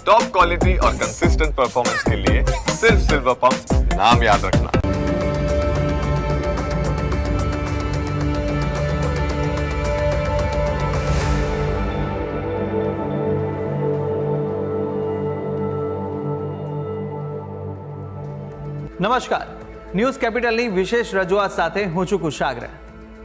Top quality और consistent performance के लिए सिर्फ सिल्वर पंप नाम याद रखना। નમસ્કાર, ન્યૂઝ કેપિટલની વિશેષ રજૂઆત સાથે હું છું કુશાગ્ર.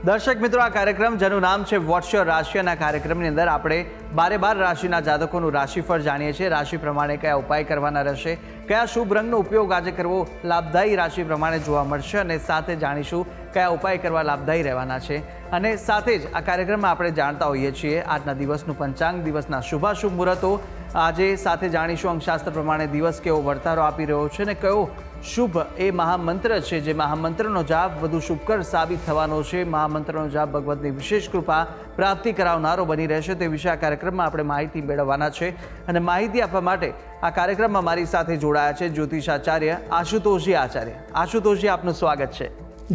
દર્શક મિત્રો, આ કાર્યક્રમ જેનું નામ છે વોટ્સ યોર રાશિ, અને આ કાર્યક્રમની અંદર આપણે 12 રાશિના જાતકોનું રાશિફળ જાણીએ છીએ. રાશિ પ્રમાણે કયા ઉપાય કરવાના રહેશે, કયા શુભ રંગનો ઉપયોગ આજે કરવો લાભદાયી રાશિ પ્રમાણે જોવા મળશે, અને સાથે જાણીશું કયા ઉપાય કરવા લાભદાયી રહેવાના છે. અને સાથે જ આ કાર્યક્રમમાં આપણે જાણતા હોઈએ છીએ આજના દિવસનું પંચાંગ, દિવસના શુભાશુભ મુહૂર્તો. આજે સાથે જાણીશું અંકશાસ્ત્ર પ્રમાણે દિવસ કેવો વર્તારો આપી રહ્યો છે, અને કયો શુભ એ મહામંત્ર છે જે મહામંત્રનો જાપ વધુ શુભકર સાબિત થવાનો છે. મહામંત્રનો જાપ ભગવતની વિશેષ કૃપા પ્રાપ્તિ કરાવનારો બની રહેશે. તે વિશે આ કાર્યક્રમમાં આપણે માહિતી મેળવવાના છે, અને માહિતી આપવા માટે આ કાર્યક્રમમાં મારી સાથે જોડાયા છે જ્યોતિષાચાર્ય આશુતોષજી આચાર્ય. આશુતોષજી, આપનું સ્વાગત છે.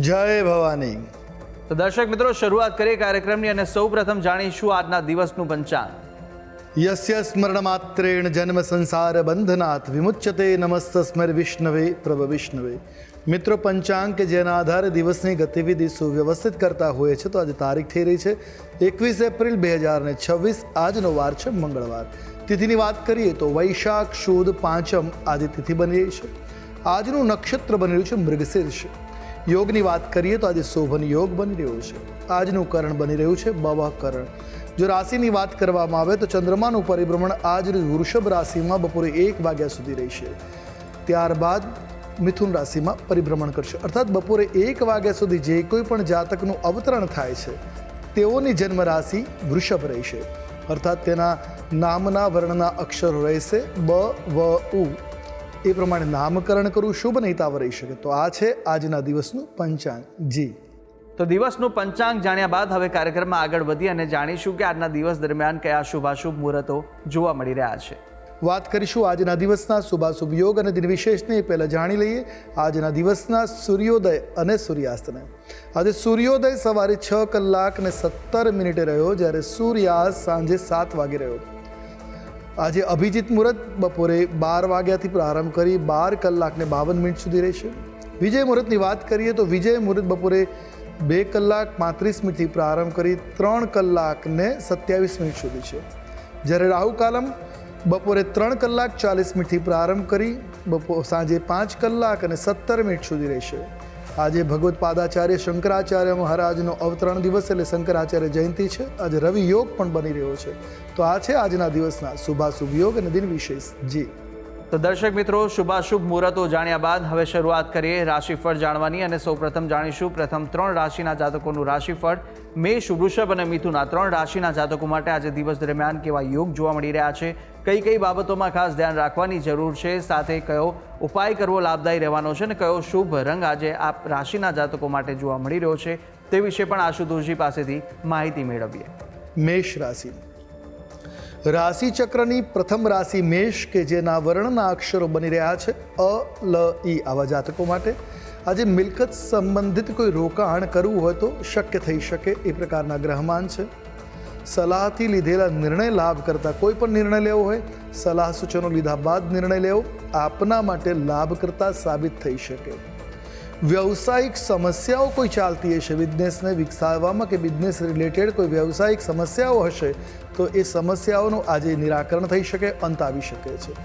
જય ભવાની. તો દર્શક મિત્રો, શરૂઆત કરીએ કાર્યક્રમની, અને સૌપ્રથમ જાણીશું આજના દિવસનું પંચાંગ. યસ્ય સ્મરણ માત્રેણ જન્મ સંસાર બંધનાથ વિમુચ્યતે નમસ્તસ્મૈ વિષ્ણવે પ્રભ વિષ્ણવે. મિત્રો, પંચાંગ કે જેના આધારે દિવસની ગતિવિધિ સુવ્યવસ્થિત કરતા હોય છે, તો આજે તારીખ થઈ રહી છે 21 એપ્રિલ 2026. આજનો વાર છે મંગળવાર. તિથિની વાત કરીએ તો વૈશાખ સુદ પાંચમ આજે તિથિ બની રહી છે. આજનું નક્ષત્ર બની રહ્યું છે મૃગશીર્ષ. યોગની વાત કરીએ તો આજે શોભન યોગ બની રહ્યો છે. આજનું કરણ બની રહ્યું છે બવહ કરણ. જો રાશિની વાત કરવામાં આવે તો ચંદ્રમાનું પરિભ્રમણ આજ વૃષભ રાશિમાં બપોરે 1 વાગ્યા સુધી રહેશે. ત્યારબાદ મિથુન રાશિમાં પરિભ્રમણ કરશે. અર્થાત બપોરે 1 વાગ્યા સુધી જે કોઈ પણ જાતકનું અવતરણ થાય છે તેઓની જન્મ રાશિ વૃષભ રહેશે. અર્થાત તેના નામના વર્ણના અક્ષરો રહેશે બ, વ, ઉ. એ પ્રમાણે નામકરણ કરવું શુભ નહિતાવ રહી શકે. તો આ છે આજના દિવસનું પંચાંગ. જી, તો દિવસનું પંચાંગ જાણ્યા બાદ હવે કાર્યક્રમમાં આગળ વધી અને જાણીશું કે આજના દિવસ દરમિયાન કયા શુભાશુભ મુહૂર્તો જોવા મળી રહ્યા છે. વાત કરીશું આજના દિવસના શુભાશુભ યોગ અને દિન વિશેષને. પહેલાં જાણી લઈએ આજના દિવસના સૂર્યોદય અને સૂર્યાસ્તને. આજે સૂર્યોદય સવારે 6 કલાક અને 17 મિનિટે રહ્યો, જ્યારે સૂર્યાસ્ત સાંજે 7 વાગે રહ્યો. આજે અભિજીત મુહૂર્ત બપોરે 12 વાગ્યાથી પ્રારંભ કરી 12 કલાક ને 52 મિનિટ સુધી રહેશે. વિજય મુહૂર્તની વાત કરીએ તો વિજય મુહૂર્ત બપોરે 2 કલાક 35 મિનિટથી પ્રારંભ કરી 3 કલાક ને 27 મિનિટ સુધી છે. જ્યારે રાહુ કાલમ બપોરે 3 કલાક 40 મિનિટથી પ્રારંભ કરી સાંજે 5 કલાક અને 17 મિનિટ સુધી રહેશે. આજે ભગવત પાદાચાર્ય શંકરાચાર્ય મહારાજનો અવતરણ દિવસ એટલે શંકરાચાર્ય જયંતિ છે. આજે રવિ યોગ પણ બની રહ્યો છે. તો આ છે આજના દિવસના શુભાશુભ યોગ અને દિન વિશેષ. જી, તો દર્શક મિત્રો, શુભાશુભ મુહૂર્તો જાણ્યા બાદ હવે શરૂઆત કરીએ રાશિફળ જાણવાની, અને સૌપ્રથમ જાણીશું પ્રથમ 3 રાશિના જાતકોનું રાશિફળ. મેષ, વૃષભ અને મિથુન આ 3 રાશિના જાતકો માટે આજે દિવસ દરમિયાન કેવા યોગ જોવા મળી રહ્યા છે, કઈ કઈ બાબતોમાં ખાસ ધ્યાન રાખવાની જરૂર છે, સાથે કયો ઉપાય કરવો લાભદાયી રહેવાનો છે, અને કયો શુભ રંગ આજે આ રાશિના જાતકો માટે જોવા મળી રહ્યો છે, તે વિશે પણ આશુતોષજી પાસેથી માહિતી મેળવીએ. મેષ રાશિ. રાશિ ચક્રની પ્રથમ રાશિ મેષ કે જેના વર્ણના અક્ષરો બની રહ્યા છે અ, લ, ઈ. આવા જાતકો માટે આજે મિલકત સંબંધિત કોઈ રોકાણ કરવું હોય તો શક્ય થઈ શકે એ પ્રકારના ગ્રહમાન છે. સલાહથી લીધેલા નિર્ણય લાભ કરતા કોઈ પણ નિર્ણય લેવો હોય, સલાહ સૂચનો લીધા બાદ નિર્ણય લેવો આપના માટે લાભ કરતા સાબિત થઈ શકે. વ્યવસાયિક સમસ્યાઓ કોઈ ચાલતી હશે, બિઝનેસને વિકસાવવામાં કે બિઝનેસ રિલેટેડ કોઈ વ્યવસાયિક સમસ્યાઓ હશે તો એ સમસ્યાઓનું આજે નિરાકરણ થઈ શકે, અંત આવી શકે છે.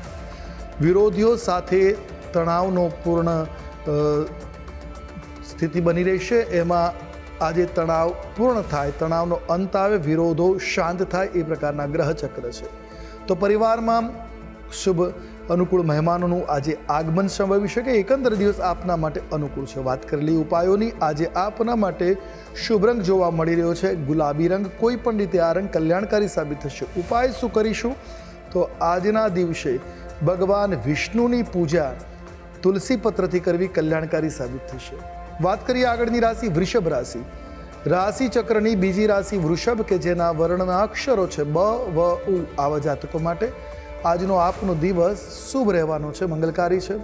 વિરોધીઓ સાથે તણાવનો પૂર્ણ સ્થિતિ બની રહેશે. એમાં આજે તણાવ પૂર્ણ થાય, તણાવનો અંત આવે, વિરોધો શાંત થાય એ પ્રકારના ગ્રહચક્ર છે. તો પરિવારમાં શુભ અનુકૂળ મહેમાનોનું આજે આગમન સંભવી શકે. એકંદર દિવસ આપના માટે અનુકૂળ છે. વાત કરેલી ઉપાયોની આજે આપના માટે શુભ રંગ જોવા મળી રહ્યો છે ગુલાબી રંગ. કોઈ પણ રીતે આ રંગ કલ્યાણકારી સાબિત થશે. ઉપાય શું કરીશું તો આજના દિવસે ભગવાન વિષ્ણુની પૂજા તુલસી પત્રથી કરવી કલ્યાણકારી સાબિત થશે. વાત કરીએ આગળની રાશિ વૃષભ રાશિ. રાશિ ચક્રની બીજી રાશિ વૃષભ કે જેના વર્ણના અક્ષરો છે બ, વ, ઉ. આવા જાતકો માટે આજનો આપનો દિવસ શુભ રહેવાનો છે, મંગલકારી છે.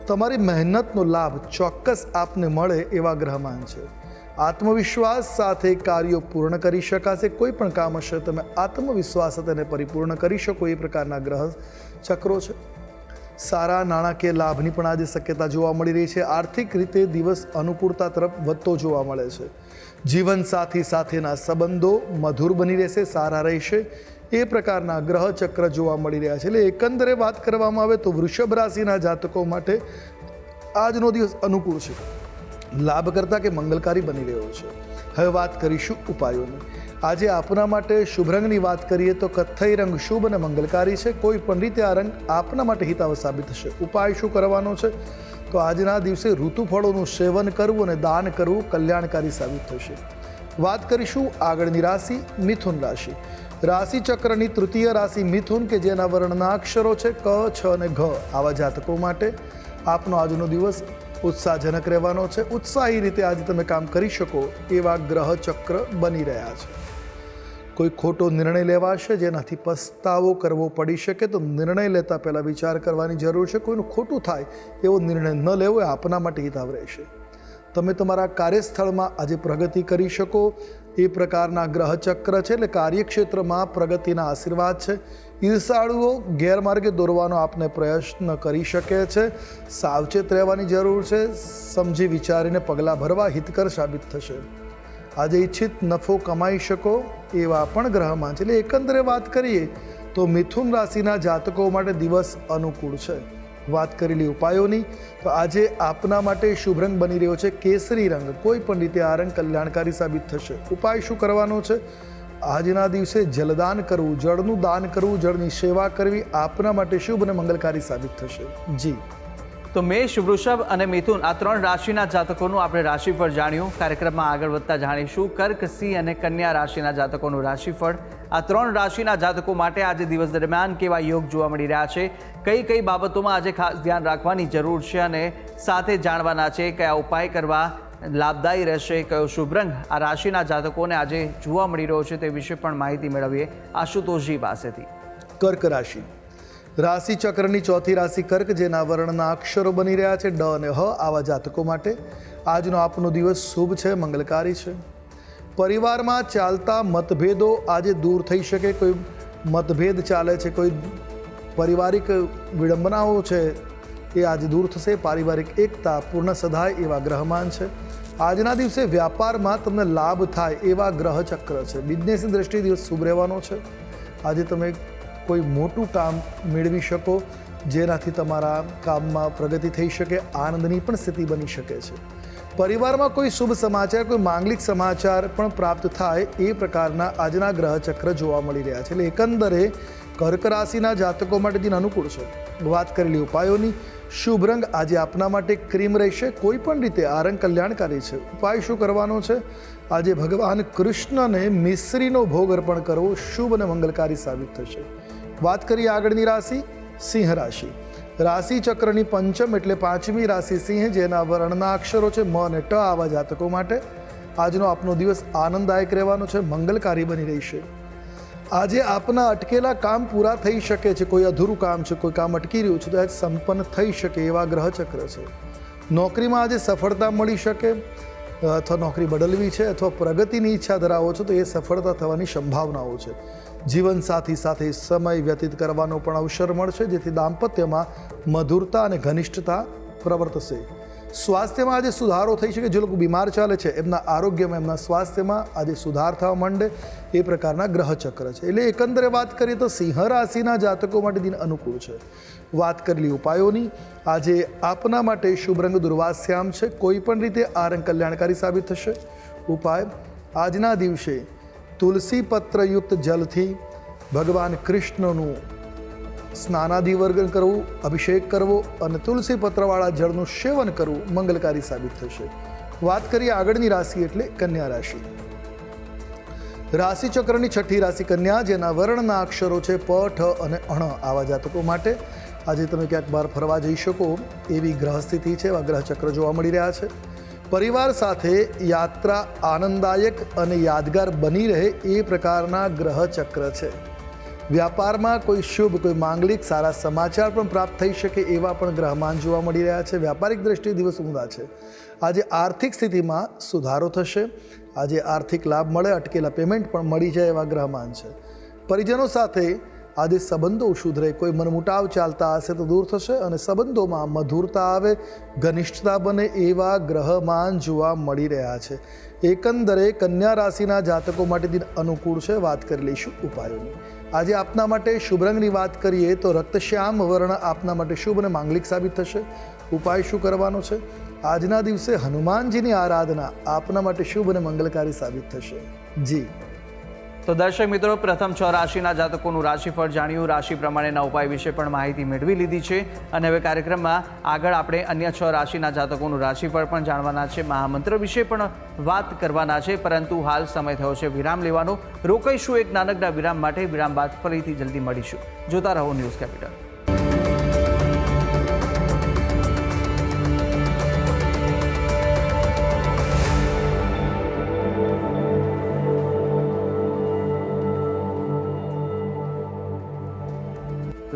તમારી મહેનતનો લાભ ચોક્કસ આપને મળે એવા ગ્રહમાન છે. આત્મવિશ્વાસ સાથે કાર્યો પૂર્ણ કરી શકાશે. કોઈ પણ કામ હશે તમે આત્મવિશ્વાસ તેને પરિપૂર્ણ કરી શકો એ પ્રકારના ગ્રહ ચક્રો છે. સારા નાણાકીય લાભની પણ આજે શક્યતા જોવા મળી રહી છે. આર્થિક રીતે દિવસ અનુકૂળતા તરફ વધતો જોવા મળે છે. જીવનસાથી સાથેના સંબંધો મધુર બની રહેશે, સારા રહેશે, એ પ્રકારના ગ્રહ ચક્ર જોવા મળી રહ્યા છે. એટલે એકંદરે વાત કરવામાં આવે તો વૃષભ રાશિના જાતકો માટે આજનો દિવસ અનુકૂળ છે, લાભકર્તા કે મંગલકારી બની રહ્યો છે. હવે વાત કરીશું ઉપાયોની. આજે આપના માટે શુભ રંગની વાત કરીએ તો કથ્થઈ રંગ શુભ અને મંગલકારી છે. કોઈ પણ રીતે આ રંગ આપના માટે હિતાવ સાબિત થશે. ઉપાય શું કરવાનો છે તો આજના દિવસે ઋતુફળોનું સેવન કરવું અને દાન કરવું કલ્યાણકારી સાબિત થશે. વાત કરીશું આગળની રાશિ મિથુન રાશિ. રાશિ ચક્રની તૃતીય રાશિ મિથુન કે જેના વર્ણના અક્ષરો છે ક, છ અને ઘ. આવા જાતકો માટે આપનો આજનો દિવસ ઉત્સાહજનક રહેવાનો છે. ઉત્સાહી રીતે આજે તમે કામ કરી શકો એવા ગ્રહ ચક્ર બની રહ્યા છે. કોઈ ખોટો નિર્ણય લેવાશે જેનાથી પસ્તાવો કરવો પડી શકે, તો નિર્ણય લેતા પહેલાં વિચાર કરવાની જરૂર છે. કોઈનું ખોટું થાય એવો નિર્ણય ન લેવો એ આપના માટે હિતાવ રહેશે. તમે તમારા કાર્યસ્થળમાં આજે પ્રગતિ કરી શકો એ પ્રકારના ગ્રહ ચક્ર છે. એટલે કાર્યક્ષેત્રમાં પ્રગતિના આશીર્વાદ છે. ઈર્ષાળુઓ ગેરમાર્ગે દોરવાનો આપને પ્રયત્ન કરી શકે છે. સાવચેત રહેવાની જરૂર છે. સમજી વિચારીને પગલાં ભરવા હિતકર સાબિત થશે. આજે ઈચ્છિત નફો કમાઈ શકો એવા પણ ગ્રહમાં છે. એટલે એકંદરે વાત કરીએ તો મિથુન રાશિના જાતકો માટે દિવસ અનુકૂળ છે. વાત કરેલી ઉપાયોની તો આજે આપના માટે શુભ રંગ બની રહ્યો છે કેસરી રંગ. કોઈ પણ રીતે આ રંગ કલ્યાણકારી સાબિત થશે. ઉપાય શું કરવાનો છે? આજના દિવસે જલદાન કરવું, જળનું દાન કરવું, જળની સેવા કરવી આપના માટે શુભ અને મંગલકારી સાબિત થશે. જી તો મેષ, વૃષભ અને મિથુન આ 3 રાશિના જાતકોનું આપણે રાશિફળ જાણ્યું. કાર્યક્રમમાં આગળ વધતા જાણીશું કર્ક, સિંહ અને કન્યા રાશિના જાતકોનું રાશિફળ. આ 3 રાશિના જાતકો માટે આજે દિવસ દરમિયાન કેવા યોગ જોવા મળી રહ્યા છે, કઈ કઈ બાબતોમાં આજે ખાસ ધ્યાન રાખવાની જરૂર છે અને સાથે જાણવાના છે કયા ઉપાય કરવા લાભદાયી રહેશે, કયો શુભ રંગ આ રાશિના જાતકોને આજે જોવા મળી રહ્યો છે તે વિશે પણ માહિતી મેળવીએ આશુતોષજી પાસેથી. કર્ક રાશિ. રાશિ ચક્રની ચોથી રાશિ કર્ક જેના વર્ણના અક્ષરો બની રહ્યા છે ડ અને હ. આવા જાતકો માટે આજનો આપનો દિવસ શુભ છે, મંગલકારી છે. પરિવારમાં ચાલતા મતભેદો આજે દૂર થઈ શકે. કોઈ મતભેદ ચાલે છે, કોઈ પારિવારિક વિડંબનાઓ છે એ આજે દૂર થશે. પારિવારિક એકતા પૂર્ણ સધાય એવા ગ્રહમાન છે. આજના દિવસે વ્યાપારમાં તમને લાભ થાય એવા ગ્રહ ચક્ર છે. બિઝનેસની દ્રષ્ટિએ દિવસ શુભ રહેવાનો છે. આજે તમે કોઈ મોટું કામ મેળવી શકો જેનાથી તમારા કામમાં પ્રગતિ થઈ શકે, આનંદની પણ સ્થિતિ બની શકે છે. પરિવારમાં કોઈ શુભ સમાચાર, કોઈ માંગલિક સમાચાર પણ પ્રાપ્ત થાય એ પ્રકારના આજના ગ્રહ ચક્ર જોવા મળી રહ્યા છે. એટલે એકંદરે કર્ક રાશિના જાતકો માટે દિન અનુકૂળ છે. વાત કરેલી ઉપાયોની શુભ રંગ આજે આપના માટે ક્રીમ રહેશે. કોઈ પણ રીતે આ રંગ કલ્યાણકારી છે. ઉપાય શું કરવાનો છે? આજે ભગવાન કૃષ્ણને મિશ્રીનો ભોગ અર્પણ કરવો શુભ અને મંગલકારી સાબિત થશે. વાત કરીએ આગળની રાશિ સિંહ રાશિ. રાશિ ચક્રની પંચમ એટલે 5મી રાશિ સિંહ જેના વર્ણના અક્ષરો છે મ અને ટ. આવા જાતકો માટે આજનો આપનો દિવસ આનંદદાયક રહેવાનો છે, મંગલકારી બની રહેશે. આજે આપના અટકેલા કામ પૂરા થઈ શકે છે. કોઈ અધૂરું કામ છે, કોઈ કામ અટકી રહ્યું છે તો આજે સંપન્ન થઈ શકે એવા ગ્રહ ચક્ર છે. નોકરીમાં આજે સફળતા મળી શકે અથવા નોકરી બદલવી છે અથવા પ્રગતિની ઈચ્છા ધરાવો છો તો એ સફળતા થવાની સંભાવનાઓ છે. જીવનસાથી સાથે સમય વ્યતીત કરવાનો પણ અવસર મળશે જેથી દાંપત્યમાં મધુરતા અને ઘનિષ્ઠતા પ્રવર્તશે. સ્વાસ્થ્યમાં આજે સુધારો થઈ શકે. જે લોકો બીમાર ચાલે છે એમના આરોગ્યમાં, એમના સ્વાસ્થ્યમાં આજે સુધાર થવા માંડે એ પ્રકારના ગ્રહ ચક્ર છે. એટલે એકંદરે વાત કરીએ તો સિંહ રાશિના જાતકો માટે દિન અનુકૂળ છે. વાત કરેલી ઉપાયોની આજે આપના માટે શુભ રંગ દુર્વાશ્યામ છે. કોઈ પણ રીતે આ રંગ કલ્યાણકારી સાબિત થશે. ઉપાય આજના દિવસે તુલસી પત્રયુક્ત જલથી ભગવાન કૃષ્ણનું સ્નાનાદિવર્ગન કરવું, અભિષેક કરવો અને તુલસી પત્રવાળા જળનું સેવન કરવું મંગલકારી સાબિત થશે. વાત કરીએ આગળની રાશિ એટલે કન્યા રાશિ. રાશિ ચક્રની છઠ્ઠી રાશિ કન્યા જેના વર્ણના અક્ષરો છે પ, ઠ અને અણ. આવા જાતકો માટે આજે તમે ક્યાંક બહાર ફરવા જઈ શકો એવી ગ્રહ સ્થિતિ છે. એવા ગ્રહ ચક્ર જોવા મળી રહ્યા છે. પરિવાર સાથે યાત્રા આનંદદાયક અને યાદગાર બની રહે એ પ્રકારના ગ્રહ ચક્ર છે. વ્યાપારમાં કોઈ શુભ, કોઈ માંગલિક સારા સમાચાર પણ પ્રાપ્ત થઈ શકે એવા પણ ગ્રહમાન જોવા મળી રહ્યા છે. વ્યાપારિક દ્રષ્ટિએ દિવસ ઉમદા છે. આજે આર્થિક સ્થિતિમાં સુધારો થશે. આજે આર્થિક લાભ મળે, અટકેલા પેમેન્ટ પણ મળી જાય એવા ગ્રહમાન છે. પરિજનો સાથે આજે સંબંધો સુધરે, કોઈ મનમુટાવ ચાલતા હશે તો દૂર થશે અને સંબંધોમાં મધુરતા આવે, ઘનિષ્ઠતા બને એવા ગ્રહમાન જોવા મળી રહ્યા છે. એકંદરે કન્યા રાશિના જાતકો માટે દિન અનુકૂળ છે. વાત કરી લઈશું ઉપાયોની. આજે આપના માટે શુભ રંગની વાત કરીએ તો રક્તશ્યામ વર્ણ આપના માટે શુભ અને માંગલિક સાબિત થશે. ઉપાય શું કરવાનો છે? આજના દિવસે હનુમાનજીની આરાધના આપના માટે શુભ અને મંગલકારી સાબિત થશે. જી તો દર્શક મિત્રો, પ્રથમ 6 રાશિના જાતકોનું રાશિફળ જાણ્યું, રાશિ પ્રમાણેના ઉપાય વિશે પણ માહિતી મેળવી લીધી છે. અને હવે કાર્યક્રમમાં આગળ આપણે અન્ય 6 રાશિના જાતકોનું રાશિફળ પણ જાણવાના છે, મહામંત્ર વિશે પણ વાત કરવાના છે. પરંતુ હાલ સમય થયો છે વિરામ લેવાનો. રોકાઈશું એક નાનકડા વિરામ માટે. વિરામ બાદ ફરીથી જલ્દી મળીશું. જોતા રહો ન્યૂઝ કેપિટલ.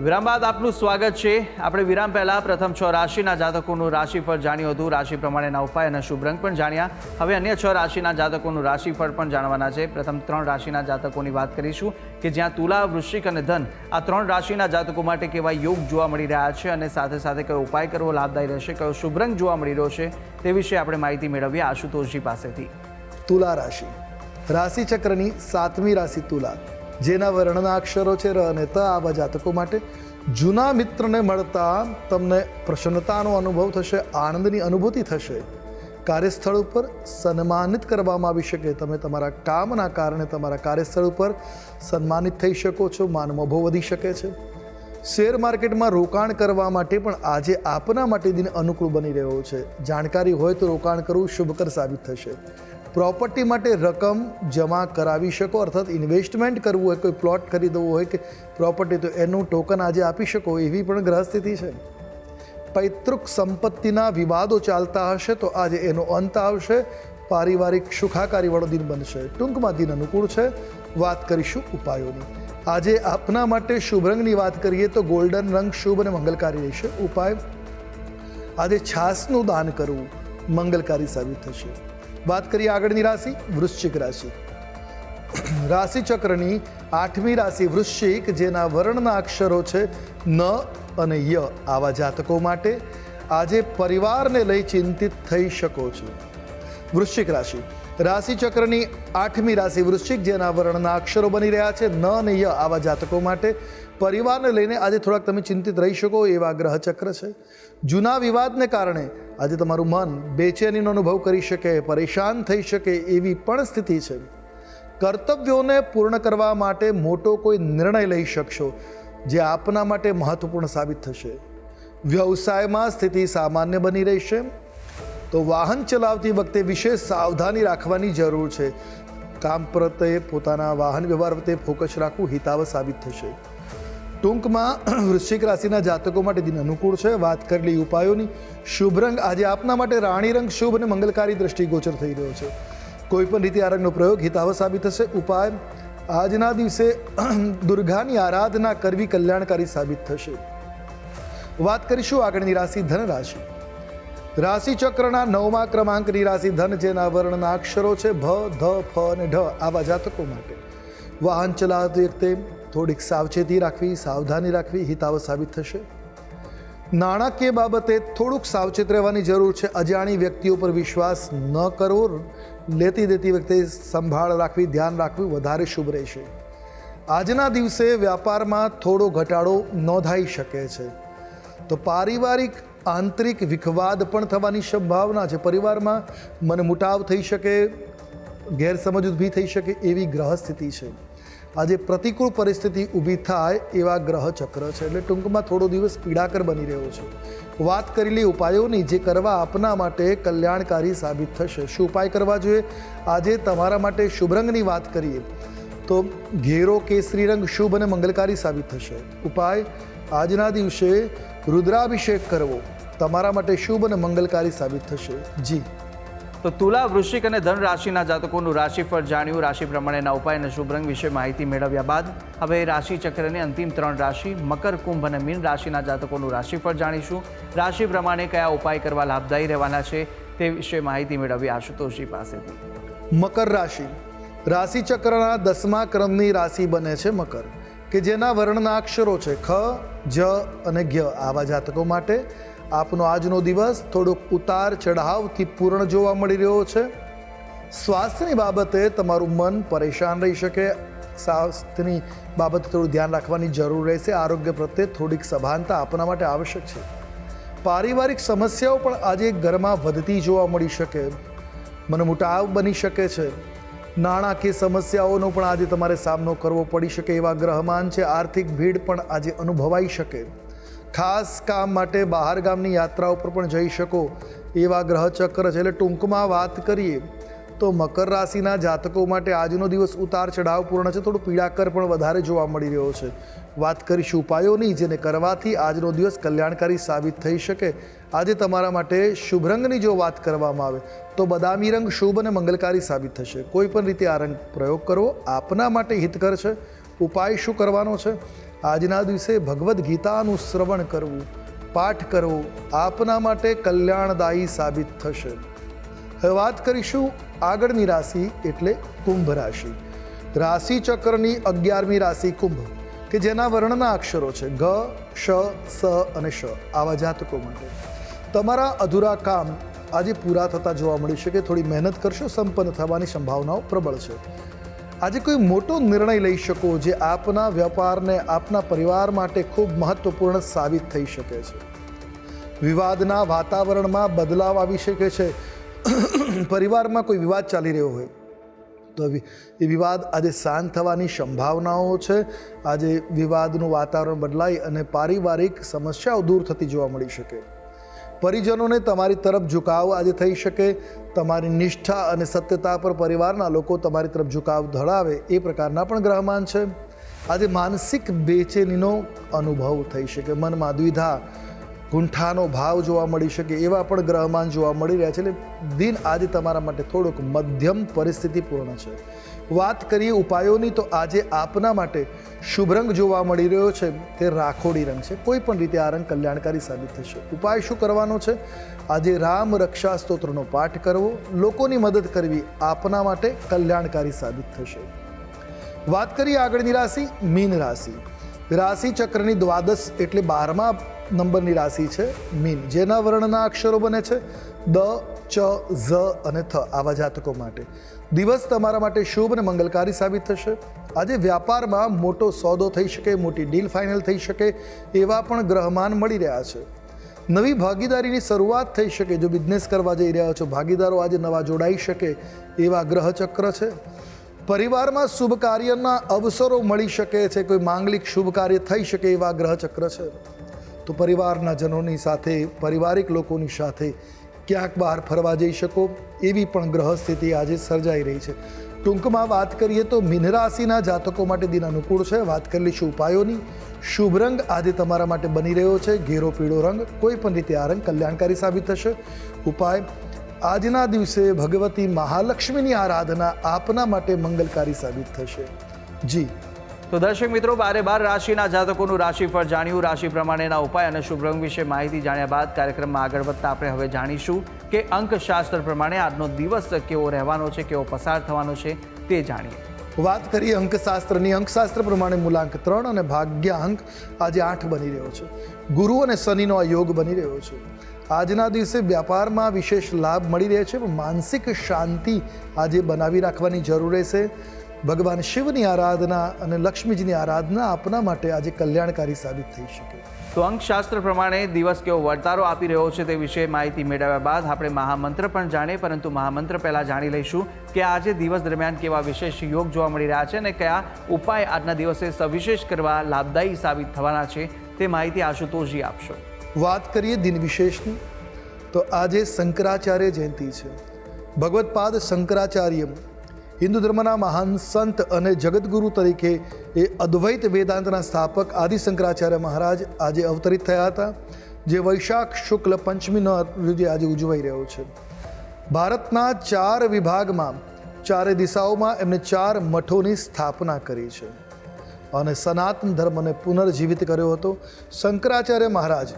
વિરામ બાદ આપનું સ્વાગત છે. આપણે વિરામ પહેલા પ્રથમ 6 રાશિના જાતકોનું રાશિફળ જાણ્યું હતું, રાશિ પ્રમાણેના ઉપાય અને શુભ રંગ પણ જાણ્યા. હવે અન્ય 6 રાશિના જાતકોનું રાશિફળ પણ જાણવાના છે. પ્રથમ 3 રાશિના જાતકોની વાત કરીશું કે જ્યાં તુલા, વૃશ્ચિક અને ધન આ 3 રાશિના જાતકો માટે કેવા યોગ જોવા મળી રહ્યા છે અને સાથે સાથે કયો ઉપાય કરવો લાભદાયી રહેશે, કયો શુભ રંગ જોવા મળી રહ્યો છે તે વિશે આપણે માહિતી મેળવીએ આશુતોષજી પાસેથી. તુલા રાશિ, રાશિ ચક્રની 7મી રાશિ તુલા, જેના વર્ણના અક્ષરો છે ર અને ત, આવા જાતકો માટે જૂના મિત્રને મળતા તમને પ્રસન્નતાનો અનુભવ થશે, આનંદની અનુભૂતિ થશે. કાર્યસ્થળ ઉપર સન્માનિત કરવામાં આવી શકે. તમે તમારા કામના કારણે તમારા કાર્યસ્થળ ઉપર સન્માનિત થઈ શકો છો, માનમોભો વધી શકે છે. શેર માર્કેટમાં રોકાણ કરવા માટે પણ આજે આપના માટે દિન અનુકૂળ બની રહ્યો છે. જાણકારી હોય તો રોકાણ કરવું શુભકર સાબિત થશે. પ્રોપર્ટી માટે રકમ જમા કરાવી શકો, અર્થાત ઇન્વેસ્ટમેન્ટ કરવું હોય, કોઈ પ્લોટ ખરીદવું હોય કે પ્રોપર્ટી, તો એનું ટોકન આજે આપી શકો એવી પણ ગ્રહ સ્થિતિ છે. પૈતૃક સંપત્તિના વિવાદો ચાલતા હશે તો આજે એનો અંત આવશે. પારિવારિક સુખાકારીવાળો દિન બનશે. ટૂંકમાં દિન અનુકૂળ છે. વાત કરીશું ઉપાયોની. આજે આપના માટે શુભ રંગની વાત કરીએ તો ગોલ્ડન રંગ શુભ અને મંગલકારી રહેશે. ઉપાય, આજે છાસનું દાન કરવું મંગલકારી સાબિત થશે. વાત કરીએ આગળની રાશિ વૃશ્ચિક રાશિ. રાશિ ચક્રની 8મી રાશિ વૃશ્ચિક, જેના વર્ણના અક્ષરો છે ન અને ય, આવા જાતકો માટે આજે પરિવારને લઈ ચિંતિત થઈ શકો છો. વૃશ્ચિક રાશિ, રાશિ ચક્રની 8મી રાશિ વૃશ્ચિક, જેના વર્ણના અક્ષરો બની રહ્યા છે ન અને ય, આવા જાતકો માટે પરિવારને લઈને આજે થોડાક તમે ચિંતિત રહી શકો એવા ગ્રહ ચક્ર છે. જૂના વિવાદને કારણે આજે તમારું મન બેચેનીનો અનુભવ કરી શકે, પરેશાન થઈ શકે એવી પણ સ્થિતિ છે. કર્તવ્યોને પૂર્ણ કરવા માટે મોટો કોઈ નિર્ણય લઈ શકશો જે આપના માટે મહત્વપૂર્ણ સાબિત થશે. વ્યવસાયમાં સ્થિતિ સામાન્ય બની રહેશે. તો વાહન ચલાવતી વખતે વિશેષ સાવધાની રાખવાની જરૂર છે. કામ પ્રત્યે પોતાના વાહન વ્યવહાર પ્રત્યે ફોકસ રાખવું હિતાવહ સાબિત થશે. ટૂંકમાં વૃશ્ચિક રાશિના જાતકો માટે દિન અનુકૂળ છે. વાત કરેલી ઉપાયોની. શુભ રંગ આજે આપના માટે રાણી રંગ શુભ અને મંગલકારી દ્રષ્ટિગોચર થઈ રહ્યો છે. કોઈ પણ રીતે આ રંગનો પ્રયોગ હિતાવહ સાબિત થશે. ઉપાય, આજના દિવસે દુર્ગાની આરાધના કરવી કલ્યાણકારી સાબિત થશે. વાત કરીશું આગળની રાશિ ધન રાશિ. રાશિ ચક્રના 9મા ક્રમાંકની રાશિ ધન, જેના વર્ણના અક્ષરો છે ભ, ધ, ફ અને ઢ, આવા જાતકો માટે વાહન ચલાવતી વખતે થોડીક સાવચેતી રાખવી, સાવધાની રાખવી હિતાવહ સાબિત થશે. નાણાકીય બાબતે થોડુંક સાવચેત રહેવાની જરૂર છે. અજાણી વ્યક્તિઓ પર વિશ્વાસ ન કરવો. લેતી દેતી વખતે સંભાળ રાખવી, ધ્યાન રાખવું વધારે શુભ રહેશે. આજના દિવસે વ્યાપારમાં થોડો ઘટાડો નોંધાઈ શકે છે. તો પારિવારિક આંતરિક વિખવાદ પણ થવાની સંભાવના છે. પરિવારમાં મનમુટાવ થઈ શકે, ગેરસમજ ઊભી થઈ શકે એવી ગ્રહ સ્થિતિ છે. આજે પ્રતિકૂળ પરિસ્થિતિ ઊભી થાય એવા ગ્રહ ચક્ર છે. એટલે ટૂંકમાં થોડો દિવસ પીડાકર બની રહ્યો છે. વાત કરેલી ઉપાયોની જે કરવા આપના માટે કલ્યાણકારી સાબિત થશે. શું ઉપાય કરવા જોઈએ? આજે તમારા માટે શુભ રંગની વાત કરીએ તો ઘેરો કેસરી રંગ શુભ અને મંગલકારી સાબિત થશે. ઉપાય, આજના દિવસે રુદ્રાભિષેક કરવો તમારા માટે શુભ અને મંગલકારી સાબિત થશે. જી તો તુલા, વૃશ્ચિક અને ધન રાશિના જાતકોનું રાશિફળ જાણ્યું. રાશિ પ્રમાણેના ઉપાય અને શુભ રંગ વિશે માહિતી મેળવ્યા બાદ હવે રાશિ ચક્રની અંતિમ 3 રાશિ મકર, કુંભ અને મીન રાશિના જાતકોનું રાશિફળ જાણીશું. રાશિ પ્રમાણે કયા ઉપાય કરવા લાભદાયી રહેવાના છે તે વિશે માહિતી મેળવી આશુતોષજી પાસેથી. મકર રાશિ, રાશિ ચક્રના 10મા ક્રમની રાશિ બને છે મકર. કે જેના વર્ણના અક્ષરો છે ખ, જ અને જ્ઞ, આવા જાતકો માટે આપનો આજનો દિવસ થોડોક ઉતાર ચઢાવથી પૂર્ણ જોવા મળી રહ્યો છે. સ્વાસ્થ્યની બાબતે તમારું મન પરેશાન રહી શકે, સ્વાસ્થ્યની બાબતે થોડું ધ્યાન રાખવાની જરૂર રહેશે. આરોગ્ય પ્રત્યે થોડીક સભાનતા આપના માટે આવશ્યક છે. પારિવારિક સમસ્યાઓ પણ આજે ઘરમાં વધતી જોવા મળી શકે, મનમુટાવ બની શકે છે. નાણાકીય સમસ્યાઓનો પણ આજે તમારે સામનો કરવો પડી શકે એવા ગ્રહમાન છે. આર્થિક ભીડ પણ આજે અનુભવાઈ શકે. ખાસ કામ માટે બહાર ગામની યાત્રા ઉપર પણ જઈ શકો એવા ગ્રહચક્ર છે. એટલે ટૂંકમાં વાત કરીએ તો મકર રાશિના જાતકો માટે આજનો દિવસ ઉતાર ચઢાવ પૂર્ણ છે. થોડું પીડાકર પણ વધારે જોવા મળી રહ્યો છે. વાત કરીશું ઉપાયોની, જેને કરવાથી આજનો દિવસ કલ્યાણકારી સાબિત થઈ શકે. આજે તમારા માટે શુભ રંગની જો વાત કરવામાં આવે તો બદામી રંગ શુભ અને મંગલકારી સાબિત થશે. કોઈ પણ રીતે આ રંગ પ્રયોગ કરવો આપના માટે હિતકર છે. ઉપાય શું કરવાનો છે? આજના દિવસે ભગવદ્ ગીતાનું શ્રવણ કરવું, પાઠ કરવો આપના માટે કલ્યાણદાયી સાબિત થશે. હવે વાત કરીશું આગળની રાશિ એટલે કુંભ રાશિ. રાશિ ચક્રની 11મી રાશિ કુંભ, કે જેના વર્ણના અક્ષરો છે ગ, શ, સ અને શ, આવા જાતકો માટે તમારા અધૂરા કામ આજે પૂરા થતા જોવા મળી શકે. થોડી મહેનત કરશો, સંપન્ન થવાની સંભાવનાઓ પ્રબળ છે. આજે કોઈ મોટો નિર્ણય લઈ શકો જે આપના વ્યાપારને, આપના પરિવાર માટે ખૂબ મહત્વપૂર્ણ સાબિત થઈ શકે છે. વિવાદના વાતાવરણમાં બદલાવ આવી શકે છે. પરિવારમાં કોઈ વિવાદ ચાલી રહ્યો હોય તો એ વિવાદ આજે શાંત થવાની સંભાવનાઓ છે. આજે વિવાદનું વાતાવરણ બદલાઈ અને પારિવારિક સમસ્યાઓ દૂર થતી જોવા મળી શકે. પરિજનોને તમારી તરફ ઝુકાવ આજે થઈ શકે. તમારી નિષ્ઠા અને સત્યતા પર પરિવારના લોકો તમારી તરફ ઝુકાવ ધરાવે એ પ્રકારના પણ ગ્રહમાન છે. આજે માનસિક બેચેનીનો અનુભવ થઈ શકે, મનમાં દ્વિધા, ગુંઠાનો ભાવ જોવા મળી શકે એવા પણ ગ્રહમાન જોવા મળી રહ્યા છે. એટલે દિન આજે તમારા માટે થોડુંક મધ્યમ પરિસ્થિતિપૂર્ણ છે. વાત કરીએ ઉપાયોની તો આજે આપના માટે શુભ રંગ જોવા મળી રહ્યો છે તે રાખોડી રંગ છે. કોઈ પણ રીતે આ રંગ કલ્યાણકારી સાબિત થશે. ઉપાય શું કરવાનો છે? આજે રામ રક્ષા સ્તોત્રનો પાઠ કરવો, લોકોની મદદ કરવી આપના માટે કલ્યાણકારી સાબિત થશે. વાત કરીએ આગળની રાશિ મીન રાશિ. રાશિ ચક્રની દ્વાદશ એટલે 12મા નંબરની રાશિ છે મીન, જેના વર્ણના અક્ષરો બને છે દ, ચ, ઝ અને થ, આવા જાતકો માટે દિવસ તમારા માટે શુભ અને મંગલકારી સાબિત થશે. આજે વ્યાપારમાં મોટો સોદો થઈ શકે, મોટી ડીલ ફાઇનલ થઈ શકે એવા પણ ગ્રહમાન મળી રહ્યા છે. નવી ભાગીદારીની શરૂઆત થઈ શકે. જો બિઝનેસ કરવા જઈ રહ્યા છો, ભાગીદારો આજે નવા જોડાઈ શકે એવા ગ્રહચક્ર છે. પરિવારમાં શુભ કાર્યના અવસરો મળી શકે છે. કોઈ માંગલિક શુભ કાર્ય થઈ શકે એવા ગ્રહચક્ર છે. તો પરિવારના જનોની સાથે, પારિવારિક લોકોની સાથે ક્યાંક બહાર ફરવા જઈ શકો એવી પણ ગ્રહ સ્થિતિ આજે સર્જાઈ રહી છે. ટૂંકમાં વાત કરીએ તો મીન રાશિના જાતકો માટે દિન અનુકૂળ છે. વાત કરી લઈશું ઉપાયોની. શુભ રંગ આજે તમારા માટે બની રહ્યો છે ઘેરો પીળો રંગ. કોઈ પણ રીતે આ રંગ કલ્યાણકારી સાબિત થશે. ઉપાય આજના દિવસે ભગવતી મહાલક્ષ્મીની આરાધના આપના માટે મંગલકારી સાબિત થશે. જી તો દર્શક મિત્રો, 12 રાશિના જાતકોનું રાશિફળ જાણ્યું. રાશિ પ્રમાણેના ઉપાય અને શુભ રંગ વિશે માહિતી જાણ્યા બાદ કાર્યક્રમમાં આગળ વધતા આપણે હવે જાણીશું કે અંકશાસ્ત્ર પ્રમાણે આજનો દિવસ કેવો રહેવાનો છે, કેવો પસાર થવાનો છે તે જાણીએ. વાત કરીએ અંકશાસ્ત્રની. અંકશાસ્ત્ર પ્રમાણે મૂલાંક 3 અને ભાગ્યાંક આજે 8 બની રહ્યો છે. ગુરુ અને શનિનો આ યોગ બની રહ્યો છે. આજના દિવસે વ્યાપારમાં વિશેષ લાભ મળી રહે છે, પણ માનસિક શાંતિ આજે બનાવી રાખવાની જરૂર રહેશે. ભગવાન શિવની આરાધના અને લક્ષ્મીજીની આરાધના આપના માટે આજે કલ્યાણકારી સાબિત થઈ શકે. તો અંકશાસ્ત્ર પ્રમાણે દિવસ કેવો વર્તારો આપી રહ્યો છે તે વિશે માહિતી મેળવ્યા બાદ આપણે મહામંત્ર પણ જાણીએ, પરંતુ મહામંત્ર પહેલાં જાણી લઈશું કે આજે દિવસ દરમિયાન કેવા વિશેષ યોગ જોવા મળી રહ્યા છે અને કયા ઉપાય આજના દિવસે સવિશેષ કરવા લાભદાયી સાબિત થવાના છે તે માહિતી આશુતોષજી આપશો. વાત કરીએ દિન વિશેષની તો આજે શંકરાચાર્ય જયંતિ છે. ભગવત્પાદ શંકરાચાર્ય હિન્દુ ધર્મના મહાન સંત અને જગતગુરુ તરીકે એ અદ્વૈત વેદાંતના સ્થાપક આદિ શંકરાચાર્ય મહારાજ આજે અવતરિત થયા હતા, જે વૈશાખ શુક્લ પંચમીનો આજે ઉજવાઈ રહ્યો છે. ભારતના 4 વિભાગમાં, 4 દિશાઓમાં એમને 4 મઠોની સ્થાપના કરી છે અને સનાતન ધર્મને પુનર્જીવિત કર્યો હતો. શંકરાચાર્ય મહારાજ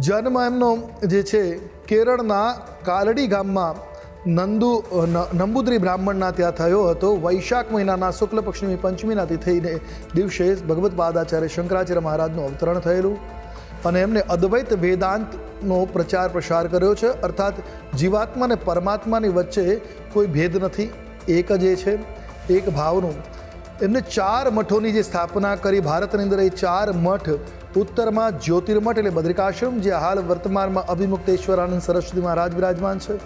જન્મ એમનો જે છે કેરળના કાલડી ગામમાં નંબુદ્રી બ્રાહ્મણના ત્યાં થયો હતો. વૈશાખ મહિનાના શુક્લ પક્ષની પંચમીના તિથિને દિવસે ભગવત પાદાચાર્ય શંકરાચાર્ય મહારાજનું અવતરણ થયેલું અને એમને અદ્વૈત વેદાંતનો પ્રચાર પ્રસાર કર્યો છે. અર્થાત જીવાત્મા અને પરમાત્માની વચ્ચે કોઈ ભેદ નથી, એક જ એ છે, એક ભાવનું. એમને 4 મઠોની જે સ્થાપના કરી ભારતની અંદર, એ 4 મઠ ઉત્તરમાં જ્યોતિર્મઠ એટલે બદ્રિકાશ્રમ, જે હાલ વર્તમાનમાં અભિમુક્તેશ્વરાનંદ સરસ્વતી મહારાજ વિરાજમાન છે.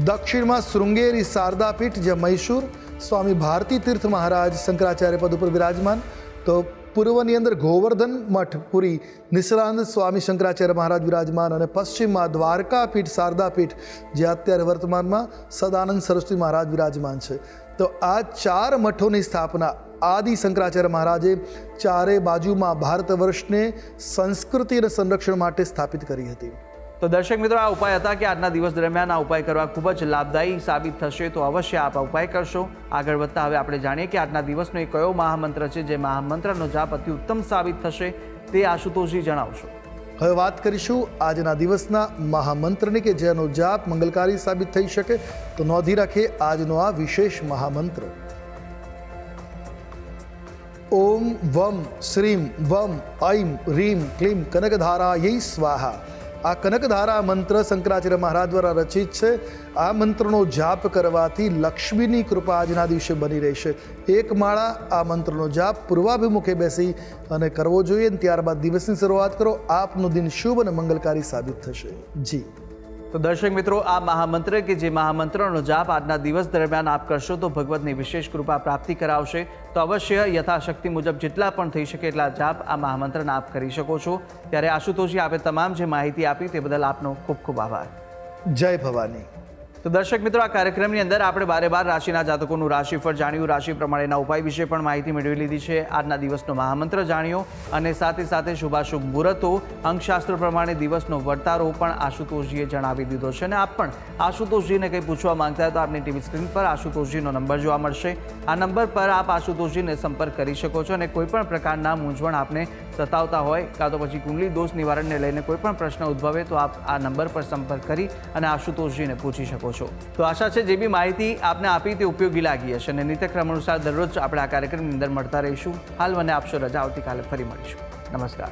દક્ષિણમાં શૃંગેરી શારદાપીઠ, જે મૈસૂર સ્વામી ભારતી તીર્થ મહારાજ શંકરાચાર્ય પદ ઉપર વિરાજમાન. તો પૂર્વની અંદર ગોવર્ધન મઠ પુરી નિષ્ણાંત સ્વામી શંકરાચાર્ય મહારાજ વિરાજમાન, અને પશ્ચિમમાં દ્વારકાપીઠ શારદાપીઠ, જે અત્યારે વર્તમાનમાં સદાનંદ સરસ્વતી મહારાજ વિરાજમાન છે. તો આ 4 મઠોની સ્થાપના આદિ શંકરાચાર્ય મહારાજે ચારે બાજુમાં ભારત વર્ષને સંસ્કૃતિ અને સંરક્ષણ માટે સ્થાપિત કરી હતી. તો દર્શક મિત્રો, આ ઉપાય હતા કે આજના દિવસ દરમિયાન આ ઉપાય કરવા ખૂબ જ લાભદાયી સાબિત થશે. તો અવશ્ય આપ આ ઉપાય કરશો. આગળ વધતા હવે આપણે જાણીએ કે આજના દિવસનો એ કયો મહામંત્ર છે જે મહામંત્રનો જાપ અતિ ઉત્તમ સાબિત થશે, તે આશુતોષજી જણાવશો. હવે વાત કરીશું આજના દિવસના મહામંત્રની, કે જેનો જાપ મંગલકારી સાબિત થઈ શકે. તો નોંધી રાખીએ આજનો આ વિશેષ મહામંત્ર. ઓમ વમ શ્રીમ વમ ઐમ રીમ ક્લીમ કનકધારાयै સ્વાહા. આ કનકધારા મંત્ર શંકરાચાર્ય મહારાજ દ્વારા રચિત છે. આ મંત્રનો જાપ કરવાથી લક્ષ્મીની કૃપા આજના દિવસે બની રહેશે. એક માળા આ મંત્રનો જાપ પૂર્વાભિમુખે બેસી અને કરવો જોઈએ. ત્યારબાદ દિવસની શરૂઆત કરો. આપનું દિન શુભ અને મંગલકારી સાબિત થશે. જી. તો દર્શક મિત્રો, આ મહામંત્ર કે જે મહામંત્રનો જાપ આજના દિવસ દરમિયાન આપ કરશો તો ભગવતની વિશેષ કૃપા પ્રાપ્તિ કરાવશે. તો અવશ્ય યથાશક્તિ મુજબ જેટલા પણ થઈ શકે એટલા જાપ આ મહામંત્રના આપ કરી શકો છો. ત્યારે આશુતોષજી, આપે તમામ જે માહિતી આપી તે બદલ આપનો ખૂબ ખૂબ આભાર. જય ભવાની. તો દર્શક મિત્રો, આ કાર્યક્રમની અંદર આપણે 12 રાશિના જાતકોનું રાશિફળ જાણ્યું, રાશિ પ્રમાણેના ઉપાય વિશે પણ માહિતી મેળવી લીધી છે, આજના દિવસનો મહામંત્ર જાણ્યો અને સાથે સાથે શુભાશુભ મુહૂર્તો, અંકશાસ્ત્ર પ્રમાણે દિવસનો વર્તારો પણ આશુતોષજીએ જણાવી દીધો છે. અને આપ પણ આશુતોષજીને કંઈ પૂછવા માંગતા હોય તો આપની ટીવી સ્ક્રીન પર આશુતોષજીનો નંબર જોવા મળશે. આ નંબર પર આપ આશુતોષજીને સંપર્ક કરી શકો છો અને કોઈ પણ પ્રકારના મૂંઝવણ આપને સતાવતા હોય, કાં તો પછી કુંડલી દોષ નિવારણને લઈને કોઈ પણ પ્રશ્ન ઉદ્ભવે તો આપ આ નંબર પર સંપર્ક કરી અને આશુતોષજીને પૂછી શકો છો. તો આશા છે જે બી માહિતી આપને આપી તે ઉપયોગી લાગી હશે અને નિત્યક્રમ અનુસાર દરરોજ આપણે આ કાર્યક્રમની અંદર મળતા રહીશું. હાલ મને આપશો રજા. આવતીકાલે ફરી મળીશું. નમસ્કાર.